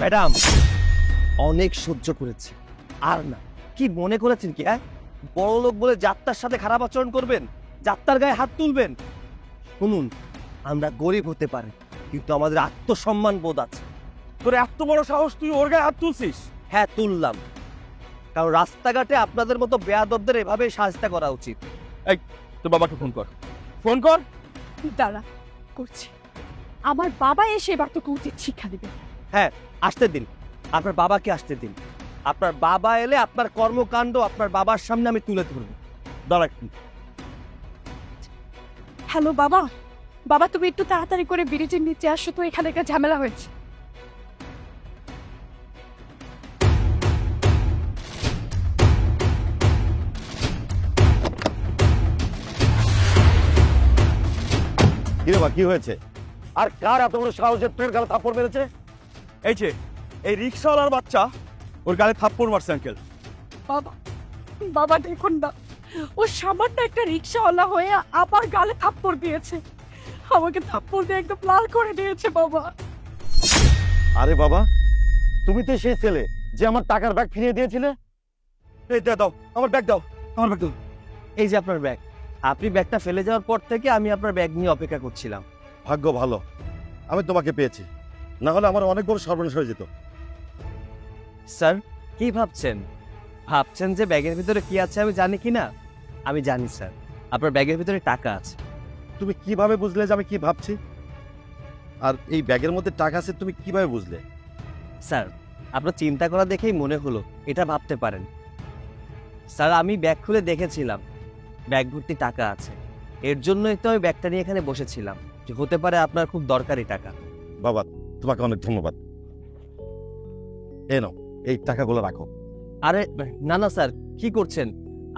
Madam, অনেক সহ্য করেছি, আর না। কি মনে করেছেন কি, হ্যাঁ? বড় লোক বলে যাত্রার সাথে খারাপ আচরণ করবেন, যাত্রার গায়ে হাত তুলবেন? শুনুন, আমরা গরিব হতে পারি, কিন্তু আমাদের আত্মসম্মান বোধ আছে। তোর এত বড় সাহস, তুই ওর গায়ে হাত তুলছিস? হ্যাঁ, তুললাম। কারণ রাস্তাঘাটে আপনাদের মতো বেয়াদবদের এভাবেই সাহায্য করা উচিত। এই, তোর বাবাকে ফোন কর, ফোন কর। দাঁড়া, করছি। আমার বাবা এসে এবার তোকে উচিত শিক্ষা দিবে। হ্যাঁ, আসতে দিন, আপনার বাবাকে আসতে দিন। আপনার বাবা এলে আপনার কর্মকাণ্ড আপনার বাবার সামনে আমি তুলে ধরবো। দাঁড়া। হ্যালো বাবা, বাবা তুমি একটু তাড়াতাড়ি করে ব্রিজের নিচে আসো তো, এখানে একটা ঝামেলা হয়েছে। কি রে বা, কি হয়েছে? আর কার এত বড় সাহসের তোর গালে থাপ্পড় মেরেছে? এই যে এই রিক্সাওয়ালার বাচ্চা ওর গালে থাপ্পড় মারছে আঙ্কেল। বাবা, বাবা দেখুন না, ও সামান্য একটা রিক্সাওয়ালা হয়ে আবার গালে থাপ্পড় দিয়েছে। আমাকে থাপ্পড় দিয়ে একদম লাল করে দিয়েছে বাবা। আরে বাবা, তুমি তো সেই ছেলে যে আমার টাকার ব্যাগ ফিরিয়ে দিয়েছিলে। এই দাও, আমার ব্যাগ দাও, আমার ব্যাগ দাও। এই যে আপনার ব্যাগ। আপনি ব্যাগটা ফেলে যাওয়ার পর থেকে আমি আপনার ব্যাগ নিয়ে অপেক্ষা করছিলাম। ভাগ্য ভালো আমি তোমাকে পেয়েছি, না হলে আমার অনেক বড় সর্বনাশ হয়ে যেত। স্যার, কি ভাবছেন? ভাবছেন যে ব্যাগের ভিতরে কি আছে আমি জানি কি না? আমি জানি স্যার, আপনার ব্যাগের ভিতরে টাকা আছে। তুমি কিভাবে বুঝলে যে আমি কি ভাবছি? আর এই ব্যাগের মধ্যে টাকা আছে তুমি কিভাবে বুঝলে? স্যার, আপনার চিন্তা করা দেখেই মনে হলো এটা ভাবতে পারেন। স্যার, আমি ব্যাগ খুলে দেখেছিলাম ব্যাগ ভর্তি টাকা আছে। এর জন্যই তো আমি ব্যাগটা নিয়ে এখানে বসেছিলাম, যে হতে পারে আপনার খুব দরকারি টাকা। বাবা, তোমাকে অনেক ধন্যবাদ। নাও, এই টাকাগুলো রাখো। আরে না না স্যার, কি করছেন?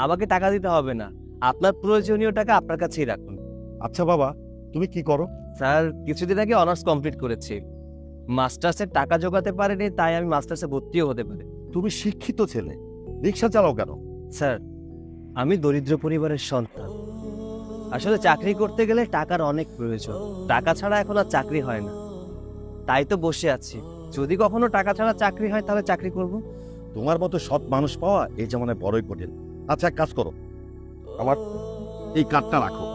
আমাকে টাকা দিতে হবে না, আপনার প্রয়োজনীয় টাকা আপনার কাছেই রাখুন। আচ্ছা বাবা, তুমি কি করো? স্যার, কিছুদিন আগে অনার্স কমপ্লিট করেছি। মাস্টার্সের টাকা জোগাতে পারিনি, তাই আমি মাস্টার্সে ভর্তিও হতে পারি। তুমি শিক্ষিত ছেলে, রিক্সা চালাও কেন? স্যার, আমি দরিদ্র পরিবারের সন্তান। আসলে চাকরি করতে গেলে টাকার অনেক প্রয়োজন, টাকা ছাড়া এখন আর চাকরি হয় না। তাই তো বসে আছি, যদি কখনো টাকা ছাড়া চাকরি হয় তাহলে চাকরি করব। তোমার মতো সৎ মানুষ পাওয়া এই জামানায় বড়ই কঠিন। আচ্ছা, এক কাজ করো, আমার এই কার্ডটা রাখো,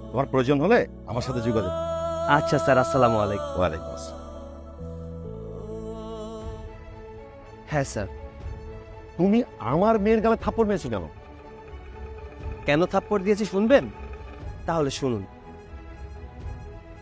তোমার প্রয়োজন হলে আমার সাথে যোগাযোগ। আচ্ছা স্যার, আসসালামু আলাইকুম। ওয়ালাইকুম আসসালাম। হ্যাঁ স্যার। তুমি আমার মেয়ের গালে থাপ্পড় মেরেছো কেন? কেন থাপ্পড় দিয়েছি শুনবেন? তাহলে শুনুন।